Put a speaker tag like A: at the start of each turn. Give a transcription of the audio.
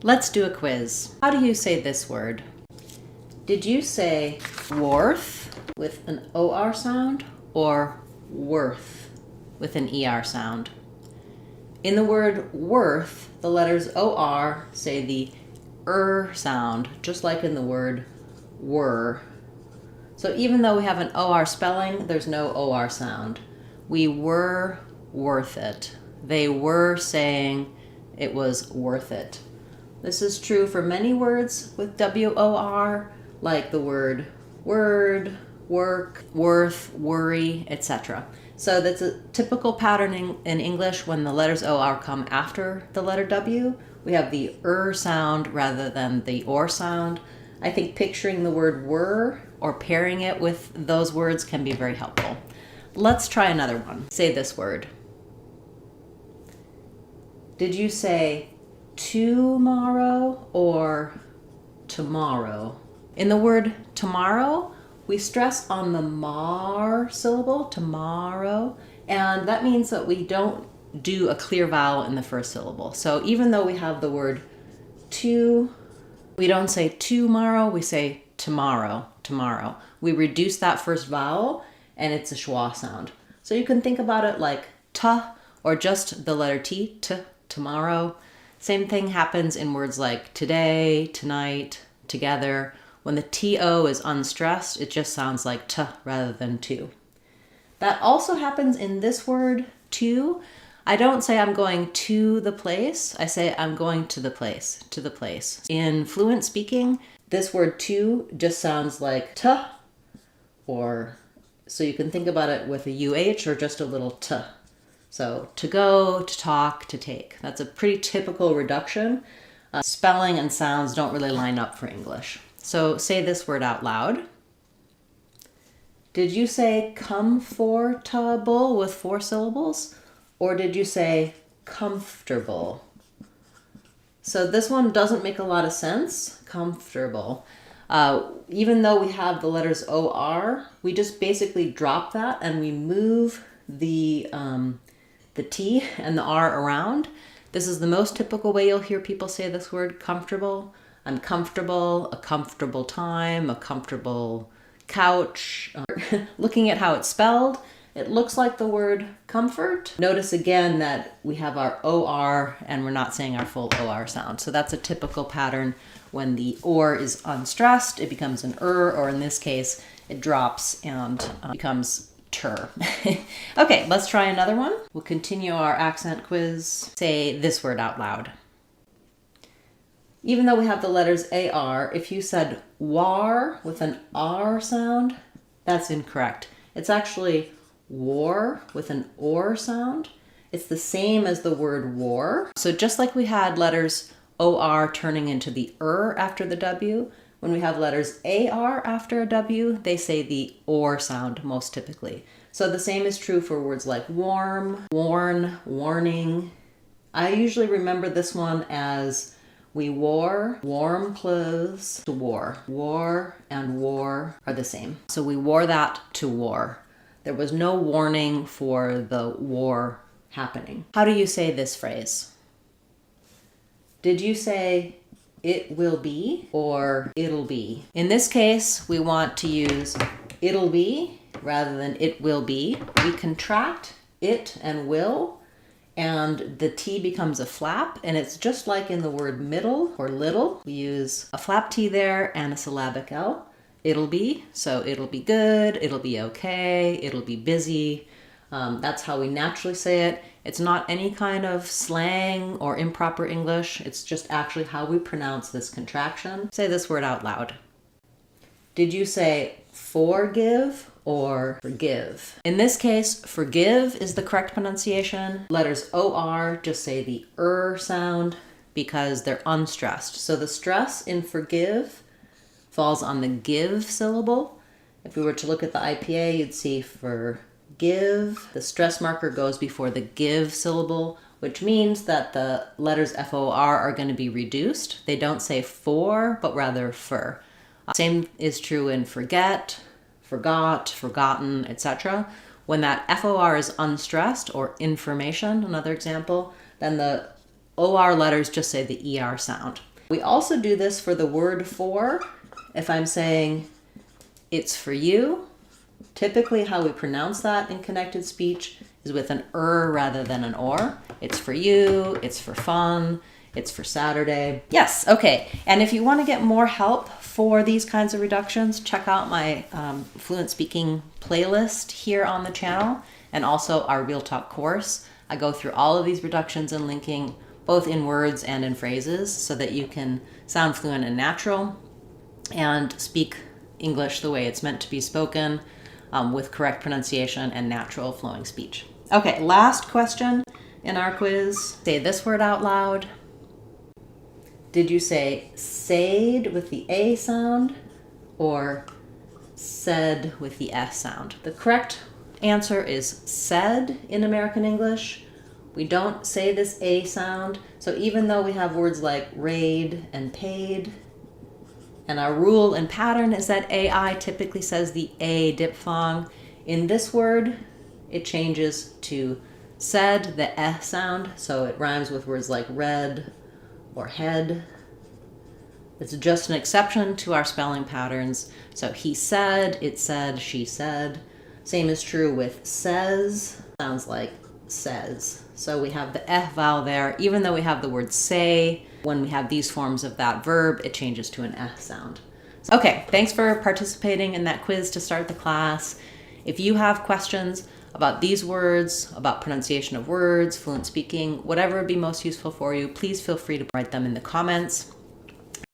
A: Let's do a quiz. How do you say this word? Did you say worth with an OR sound or worth with an ER sound? In the word worth, the letters OR say the sound, just like in the word were. So even though we have an OR spelling, there's no OR sound. We were worth it. They were saying it was worth it. This is true for many words with WOR, like the word word, work, worth, worry, etc. So that's a typical pattern in English. When the letters OR come after the letter W, we have the sound rather than the OR sound. I think picturing the word were or pairing it with those words can be very helpful. Let's try another one. Say this word. Did you say tomorrow or tomorrow? In the word tomorrow, we stress on the mar syllable, tomorrow, and that means that we don't do a clear vowel in the first syllable. So even though we have the word to, we don't say tomorrow, we say tomorrow, tomorrow. We reduce that first vowel and it's a schwa sound. So you can think about it like ta or just the letter T, tomorrow. Same thing happens in words like today, tonight, together. When the TO is unstressed, it just sounds like t rather than to. That also happens in this word, to. I don't say I'm going to the place. I say I'm going to the place, to the place. In fluent speaking, this word to just sounds like t, or so you can think about it with a UH or just a little t. So to go, to talk, to take. That's a pretty typical reduction. Spelling and sounds don't really line up for English. So say this word out loud. Did you say comfortable with 4 syllables? Or did you say comfortable? So this one doesn't make a lot of sense, comfortable. Even though we have the letters OR, we just basically drop that and we move the T and the R around. This is the most typical way you'll hear people say this word, comfortable. I'm comfortable, a comfortable time, a comfortable couch. Looking at how it's spelled, it looks like the word comfort. Notice again that we have our OR and we're not saying our full OR sound. So that's a typical pattern. When the OR is unstressed, it becomes an or in this case, it drops and becomes ter. Okay, let's try another one. We'll continue our accent quiz. Say this word out loud. Even though we have the letters AR, if you said war with an R sound, that's incorrect. It's actually war with an OR sound. It's the same as the word war. So just like we had letters OR turning into the after the W, when we have letters AR after a W, they say the OR sound most typically. So the same is true for words like warm, warn, warning. I usually remember this one as we wore warm clothes to war. War and war are the same. So we wore that to war. There was no warning for the war happening. How do you say this phrase? Did you say it will be or it'll be? In this case, we want to use it'll be rather than it will be. We contract it and will, and the T becomes a flap, and it's just like in the word middle or little. We use a flap T there and a syllabic L. It'll be, so it'll be good, it'll be okay, it'll be busy. That's how we naturally say it. It's not any kind of slang or improper English. It's just actually how we pronounce this contraction. Say this word out loud. Did you say forgive or forgive? In this case, forgive is the correct pronunciation. Letters OR just say the sound because they're unstressed. So the stress in forgive falls on the give syllable. If we were to look at the IPA, you'd see for give, the stress marker goes before the give syllable, which means that the letters FOR are going to be reduced. They don't say for, but rather for. Same is true in forget, forgot, forgotten, etc. When that FOR is unstressed, or information, another example, then the OR letters just say the ER sound. We also do this for the word for. If I'm saying it's for you, typically how we pronounce that in connected speech is with an rather than an or. It's for you, it's for fun, it's for Saturday. Yes, okay. And if you want to get more help for these kinds of reductions, check out my fluent speaking playlist here on the channel and also our Real Talk course. I go through all of these reductions and linking both in words and in phrases so that you can sound fluent and natural and speak English the way it's meant to be spoken with correct pronunciation and natural flowing speech. Okay, last question in our quiz. Say this word out loud. Did you say said with the A sound or said with the S sound? The correct answer is said in American English. We don't say this A sound. So even though we have words like raid and paid, and our rule and pattern is that AI typically says the A diphthong, in this word, it changes to said, the S sound, so it rhymes with words like red or head. It's just an exception to our spelling patterns. So he said, it said, she said. Same is true with says, sounds like says. So we have the F vowel there. Even though we have the word say, when we have these forms of that verb, it changes to an F sound. Okay, thanks for participating in that quiz to start the class. If you have questions about these words, about pronunciation of words, fluent speaking, whatever would be most useful for you, please feel free to write them in the comments.